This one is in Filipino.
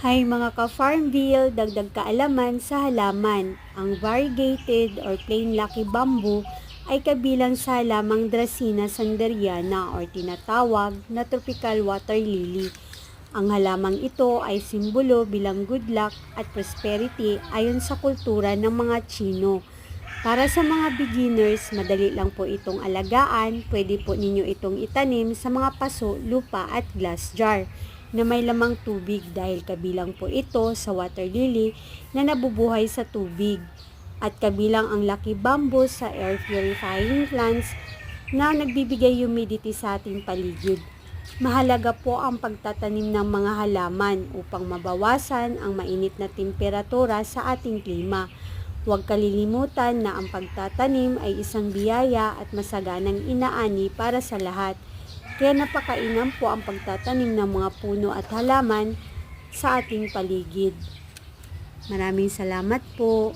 Hay mga ka-Farmville, dagdag kaalaman sa halaman. Ang variegated or plain lucky bamboo ay kabilang sa halamang Dracaena sanderiana or tinatawag na tropical water lily. Ang halamang ito ay simbolo bilang good luck at prosperity ayon sa kultura ng mga Tsino. Para sa mga beginners, madali lang po itong alagaan. Pwede po ninyo itong itanim sa mga paso, lupa at glass jar na may lamang tubig dahil kabilang po ito sa water lily na nabubuhay sa tubig. At kabilang ang lucky bamboo sa air purifying plants na nagbibigay humidity sa ating paligid. Mahalaga po ang pagtatanim ng mga halaman upang mabawasan ang mainit na temperatura sa ating klima. Huwag kalilimutan na ang pagtatanim ay isang biyaya at masaganang inaani para sa lahat. Kaya napakainam po ang pagtatanim ng mga puno at halaman sa ating paligid. Maraming salamat po.